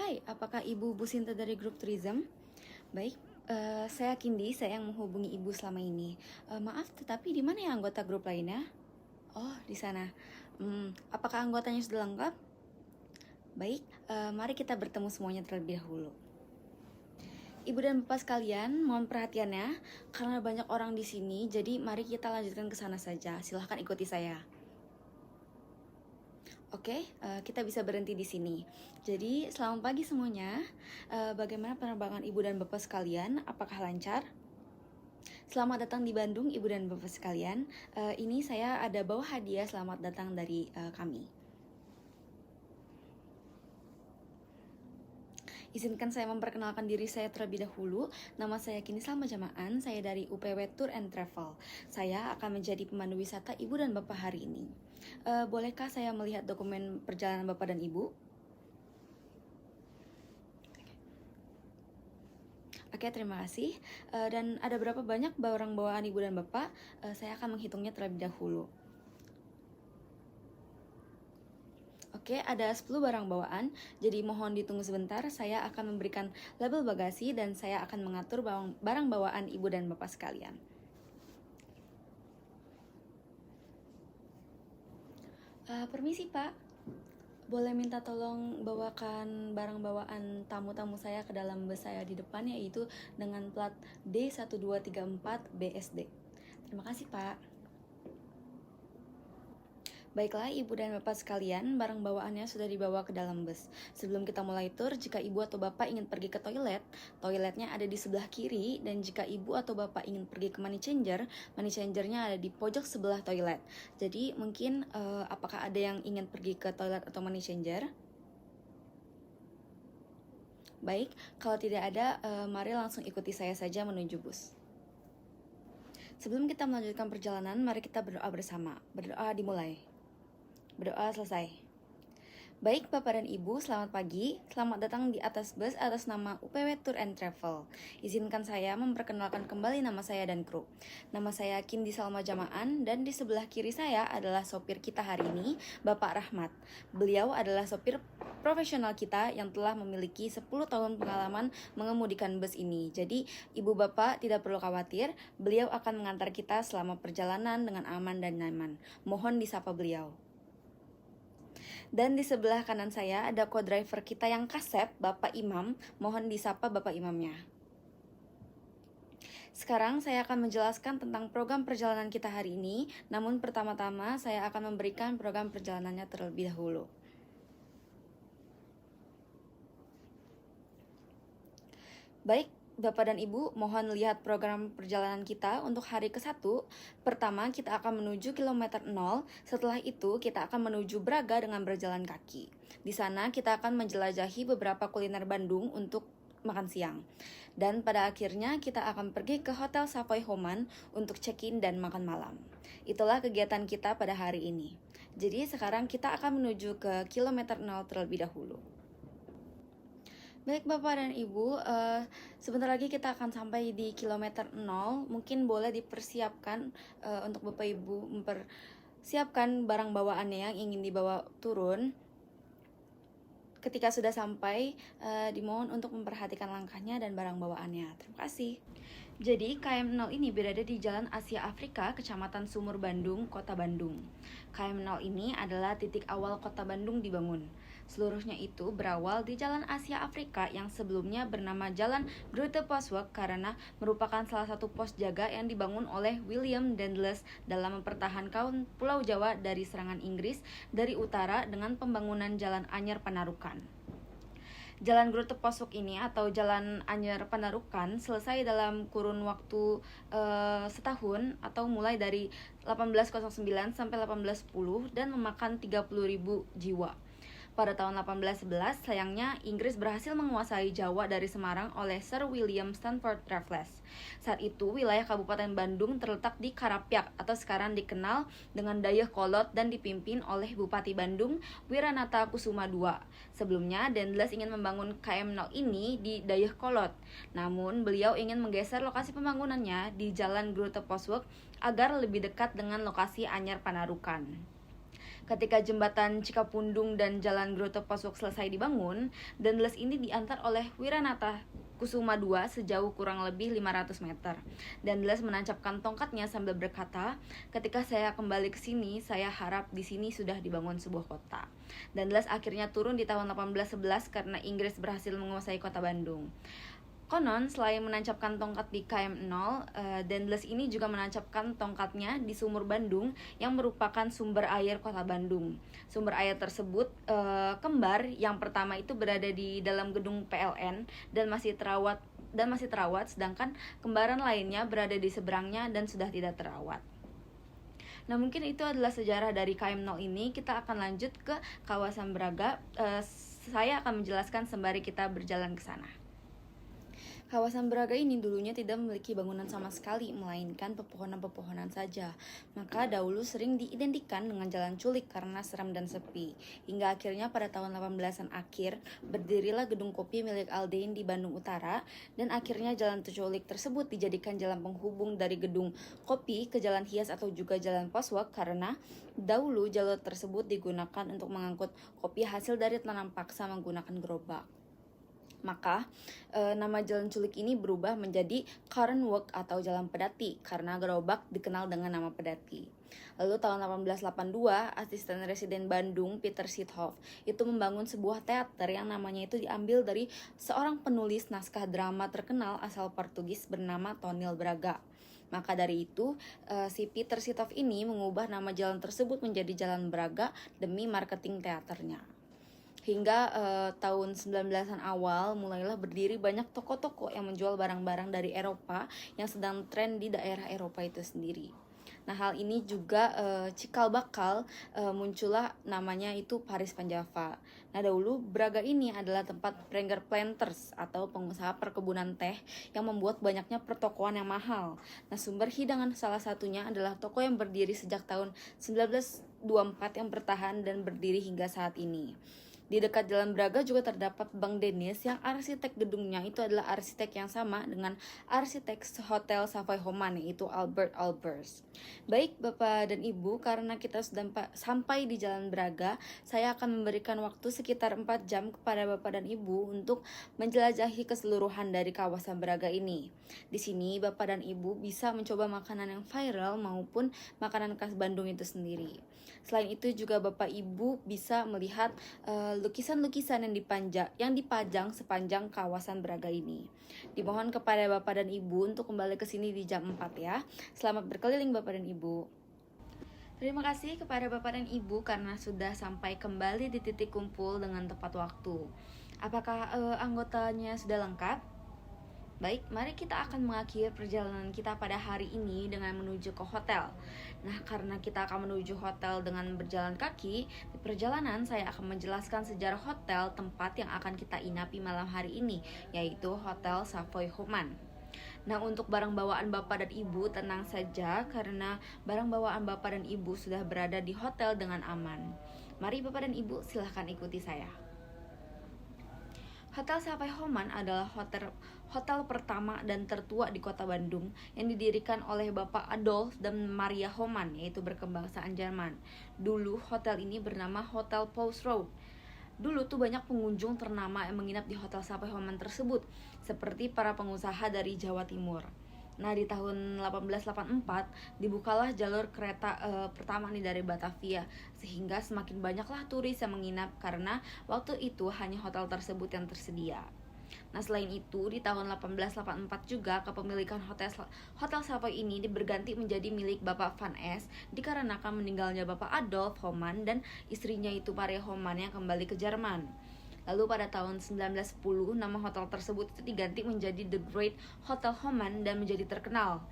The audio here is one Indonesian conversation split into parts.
Hai, apakah Ibu Businta dari grup Tourism? Baik, saya Kindi, saya yang menghubungi Ibu selama ini. Maaf, tetapi di mana ya anggota grup lainnya? Oh, di sana. Apakah anggotanya sudah lengkap? Baik, mari kita bertemu semuanya terlebih dahulu. Ibu dan Bapak sekalian, mohon perhatiannya karena banyak orang di sini, jadi mari kita lanjutkan ke sana saja. Silahkan ikuti saya. Oke, kita bisa berhenti di sini. Jadi, selamat pagi semuanya. Bagaimana penerbangan Ibu dan Bapak sekalian? Apakah lancar? Selamat datang di Bandung, Ibu dan Bapak sekalian. Ini saya ada bawa hadiah selamat datang dari kami. Izinkan saya memperkenalkan diri saya terlebih dahulu. Nama saya Kini Salma Jamaan, saya dari UPW Tour and Travel. Saya akan menjadi pemandu wisata Ibu dan Bapak hari ini. Bolehkah saya melihat dokumen perjalanan Bapak dan Ibu? Oke, terima kasih. Dan ada berapa banyak barang bawaan Ibu dan Bapak? Saya akan menghitungnya terlebih dahulu. Oke, ada 10 barang bawaan, jadi mohon ditunggu sebentar, saya akan memberikan label bagasi dan saya akan mengatur barang bawaan Ibu dan Bapak sekalian. Permisi Pak, boleh minta tolong bawakan barang bawaan tamu-tamu saya ke dalam bus saya di depan, yaitu dengan plat D1234 BSD. Terima kasih Pak. Baiklah Ibu dan Bapak sekalian, barang bawaannya sudah dibawa ke dalam bus. Sebelum kita mulai tur, jika Ibu atau Bapak ingin pergi ke toilet, toiletnya ada di sebelah kiri. Dan jika Ibu atau Bapak ingin pergi ke money changernya ada di pojok sebelah toilet. Jadi mungkin apakah ada yang ingin pergi ke toilet atau money changer? Baik, kalau tidak ada, mari langsung ikuti saya saja menuju bus. Sebelum kita melanjutkan perjalanan, mari kita berdoa bersama. Berdoa dimulai. Berdoa selesai. Baik Bapak dan Ibu, selamat pagi. Selamat datang di atas bus atas nama UPW Tour and Travel. Izinkan saya memperkenalkan kembali nama saya dan kru. Nama saya Kindi Salma Jamaan dan di sebelah kiri saya adalah sopir kita hari ini, Bapak Rahmat. Beliau adalah sopir profesional kita yang telah memiliki 10 tahun pengalaman mengemudikan bus ini. Jadi Ibu Bapak tidak perlu khawatir, beliau akan mengantar kita selama perjalanan dengan aman dan nyaman. Mohon disapa beliau. Dan di sebelah kanan saya ada co-driver kita yang kasep, Bapak Imam. Mohon disapa Bapak Imamnya. Sekarang saya akan menjelaskan tentang program perjalanan kita hari ini. Namun pertama-tama saya akan memberikan program perjalanannya terlebih dahulu. Baik, Bapak dan Ibu, mohon lihat program perjalanan kita untuk hari ke-1. Pertama, kita akan menuju kilometer 0. Setelah itu, kita akan menuju Braga dengan berjalan kaki. Di sana, kita akan menjelajahi beberapa kuliner Bandung untuk makan siang. Dan pada akhirnya, kita akan pergi ke Hotel Savoy Homan untuk check-in dan makan malam. Itulah kegiatan kita pada hari ini. Jadi, sekarang kita akan menuju ke kilometer 0 terlebih dahulu. Baik Bapak dan Ibu, sebentar lagi kita akan sampai di kilometer 0. Mungkin boleh dipersiapkan untuk Bapak Ibu mempersiapkan barang bawaannya yang ingin dibawa turun. Ketika sudah sampai, dimohon untuk memperhatikan langkahnya dan barang bawaannya. Terima kasih. Jadi KM 0 ini berada di Jalan Asia Afrika, Kecamatan Sumur Bandung, Kota Bandung. KM 0 ini adalah titik awal Kota Bandung dibangun. Seluruhnya itu berawal di Jalan Asia Afrika yang sebelumnya bernama Jalan Grote Postweg karena merupakan salah satu pos jaga yang dibangun oleh William Daendels dalam mempertahankan Pulau Jawa dari serangan Inggris dari utara dengan pembangunan Jalan Anyar Panarukan. Jalan Grote Postweg ini atau Jalan Anyar Panarukan selesai dalam kurun waktu setahun atau mulai dari 1809 sampai 1810 dan memakan 30.000 jiwa. Pada tahun 1811, sayangnya Inggris berhasil menguasai Jawa dari Semarang oleh Sir William Stanford Raffles. Saat itu, wilayah Kabupaten Bandung terletak di Karapyak atau sekarang dikenal dengan Dayakolot dan dipimpin oleh Bupati Bandung Wiranata Kusuma II. Sebelumnya, Daendels ingin membangun KM 0 ini di Dayakolot. Namun, beliau ingin menggeser lokasi pembangunannya di Jalan Grote Postweg agar lebih dekat dengan lokasi Anyar Panarukan. Ketika jembatan Cikapundung dan jalan Groto Posuok selesai dibangun, Dendles ini diantar oleh Wiranata Kusuma II sejauh kurang lebih 500 meter. Dendles menancapkan tongkatnya sambil berkata, "Ketika saya kembali ke sini, saya harap di sini sudah dibangun sebuah kota." Dendles akhirnya turun di tahun 1811 karena Inggris berhasil menguasai kota Bandung. Konon, selain menancapkan tongkat di KM0, Dendles ini juga menancapkan tongkatnya di Sumur Bandung yang merupakan sumber air kota Bandung. Sumber air tersebut kembar, yang pertama itu berada di dalam gedung PLN dan masih terawat, sedangkan kembaran lainnya berada di seberangnya dan sudah tidak terawat. Nah, mungkin itu adalah sejarah dari KM0 ini. Kita akan lanjut ke kawasan Braga. Saya akan menjelaskan sembari kita berjalan ke sana. Kawasan Braga ini dulunya tidak memiliki bangunan sama sekali, melainkan pepohonan-pepohonan saja. Maka dahulu sering diidentikan dengan jalan culik karena seram dan sepi. Hingga akhirnya pada tahun 18-an akhir, berdirilah gedung kopi milik Aldein di Bandung Utara, dan akhirnya jalan culik tersebut dijadikan jalan penghubung dari gedung kopi ke jalan hias atau juga jalan Posuok, karena dahulu jalur tersebut digunakan untuk mengangkut kopi hasil dari tanam paksa menggunakan gerobak. Maka nama jalan culik ini berubah menjadi Current Walk atau jalan pedati karena gerobak dikenal dengan nama pedati. Lalu tahun 1882, asisten residen Bandung Peter Sithoff itu membangun sebuah teater yang namanya itu diambil dari seorang penulis naskah drama terkenal asal Portugis bernama Tonil Braga. Maka dari itu, si Peter Sithoff ini mengubah nama jalan tersebut menjadi Jalan Braga demi marketing teaternya. Hingga tahun 19-an awal mulailah berdiri banyak toko-toko yang menjual barang-barang dari Eropa yang sedang tren di daerah Eropa itu sendiri. Nah, hal ini juga cikal bakal muncullah namanya itu Paris Panjava. Nah, dahulu Braga ini adalah tempat Pranger Planters atau pengusaha perkebunan teh yang membuat banyaknya pertokoan yang mahal. Nah, sumber hidangan salah satunya adalah toko yang berdiri sejak tahun 1924 yang bertahan dan berdiri hingga saat ini. Di dekat Jalan Braga juga terdapat Bank Denis yang arsitek gedungnya itu adalah arsitek yang sama dengan arsitek Hotel Savoy Homan, yaitu Albert Albers. Baik Bapak dan Ibu, karena kita sudah sampai di Jalan Braga, saya akan memberikan waktu sekitar 4 jam kepada Bapak dan Ibu untuk menjelajahi keseluruhan dari kawasan Braga ini. Di sini Bapak dan Ibu bisa mencoba makanan yang viral maupun makanan khas Bandung itu sendiri. Selain itu juga Bapak Ibu bisa melihat lukisan-lukisan yang dipajang sepanjang kawasan Braga ini. Dimohon kepada Bapak dan Ibu untuk kembali ke sini di jam 4 ya. Selamat berkeliling Bapak dan Ibu. Terima kasih kepada Bapak dan Ibu karena sudah sampai kembali di titik kumpul dengan tepat waktu. Apakah anggotanya sudah lengkap? Baik, mari kita akan mengakhiri perjalanan kita pada hari ini dengan menuju ke hotel. Nah, karena kita akan menuju hotel dengan berjalan kaki, di perjalanan saya akan menjelaskan sejarah hotel tempat yang akan kita inapi malam hari ini, yaitu Hotel Savoy Homan. Nah, untuk barang bawaan Bapak dan Ibu tenang saja karena barang bawaan Bapak dan Ibu sudah berada di hotel dengan aman. Mari Bapak dan Ibu silahkan ikuti saya. Hotel Savoy Homan adalah hotel pertama dan tertua di kota Bandung yang didirikan oleh Bapak Adolf dan Maria Homan, yaitu berkebangsaan Jerman. Dulu hotel ini bernama Hotel Post Road. Dulu tuh banyak pengunjung ternama yang menginap di Hotel Savoy Homan tersebut, seperti para pengusaha dari Jawa Timur. Nah, di tahun 1884 dibukalah jalur kereta pertama nih dari Batavia, sehingga semakin banyaklah turis yang menginap karena waktu itu hanya hotel tersebut yang tersedia. Nah, selain itu di tahun 1884 juga kepemilikan Hotel Savoy ini berganti menjadi milik Bapak Van Es dikarenakan meninggalnya Bapak Adolf Homan dan istrinya itu Maria Homan yang kembali ke Jerman. Lalu pada tahun 1910 nama hotel tersebut itu diganti menjadi The Great Hotel Homan dan menjadi terkenal.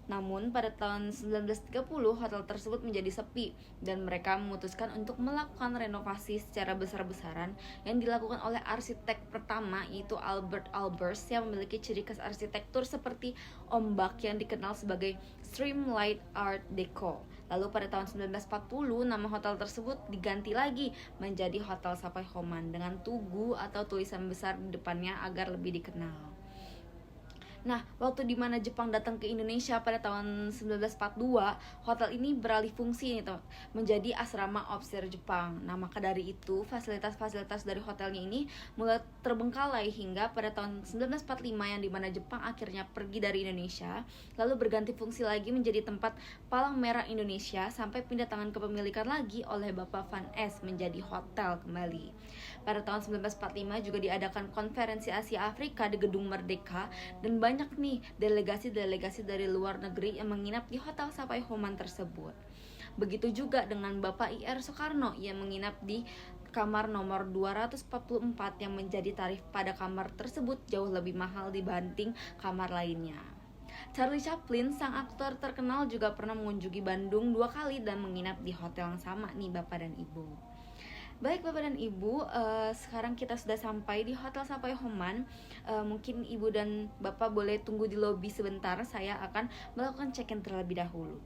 Namun pada tahun 1930 hotel tersebut menjadi sepi dan mereka memutuskan untuk melakukan renovasi secara besar-besaran yang dilakukan oleh arsitek pertama, yaitu Albert Albers, yang memiliki ciri khas arsitektur seperti ombak yang dikenal sebagai Streamlight Art Deco. Lalu pada tahun 1940 nama hotel tersebut diganti lagi menjadi Hotel Savoy Homan dengan tugu atau tulisan besar di depannya agar lebih dikenal. Nah, waktu dimana Jepang datang ke Indonesia pada tahun 1942, hotel ini beralih fungsi nih, menjadi asrama officer Jepang. Nah, maka dari itu fasilitas-fasilitas dari hotelnya ini mulai terbengkalai hingga pada tahun 1945 yang dimana Jepang akhirnya pergi dari Indonesia, lalu berganti fungsi lagi menjadi tempat Palang Merah Indonesia sampai pindah tangan kepemilikan lagi oleh Bapak Van S menjadi hotel kembali. Pada tahun 1945 juga diadakan konferensi Asia Afrika di Gedung Merdeka, dan banyak nih delegasi-delegasi dari luar negeri yang menginap di Hotel Sapai Homan tersebut. Begitu juga dengan Bapak I.R. Soekarno yang menginap di kamar nomor 244 yang menjadi tarif pada kamar tersebut jauh lebih mahal dibanding kamar lainnya. Charlie Chaplin, sang aktor terkenal, juga pernah mengunjungi Bandung 2 kali dan menginap di hotel yang sama nih Bapak dan Ibu. Baik Bapak dan Ibu, sekarang kita sudah sampai di Hotel Sapai Homan. Mungkin Ibu dan Bapak boleh tunggu di lobi sebentar, saya akan melakukan check-in terlebih dahulu.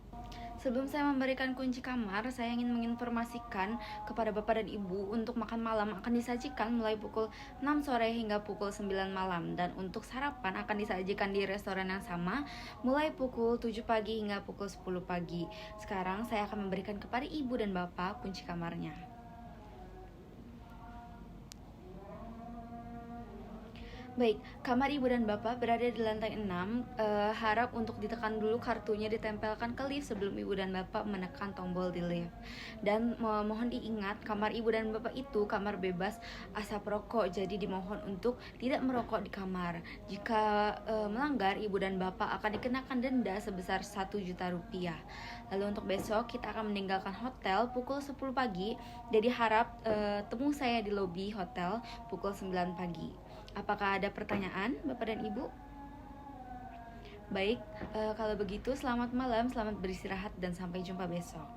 Sebelum saya memberikan kunci kamar, saya ingin menginformasikan kepada Bapak dan Ibu untuk makan malam akan disajikan mulai pukul 6 sore hingga pukul 9 malam. Dan untuk sarapan akan disajikan di restoran yang sama mulai pukul 7 pagi hingga pukul 10 pagi. Sekarang saya akan memberikan kepada Ibu dan Bapak kunci kamarnya. Baik, kamar Ibu dan Bapak berada di lantai 6. Harap untuk ditekan dulu kartunya ditempelkan ke lift sebelum Ibu dan Bapak menekan tombol di lift. Dan mohon diingat, kamar Ibu dan Bapak itu kamar bebas asap rokok, jadi dimohon untuk tidak merokok di kamar. Jika melanggar, Ibu dan Bapak akan dikenakan denda sebesar 1 juta rupiah. Lalu untuk besok kita akan meninggalkan hotel pukul 10 pagi. Jadi harap temui saya di lobi hotel pukul 9 pagi. Apakah ada pertanyaan Bapak dan Ibu? Baik, kalau begitu selamat malam, selamat beristirahat dan sampai jumpa besok.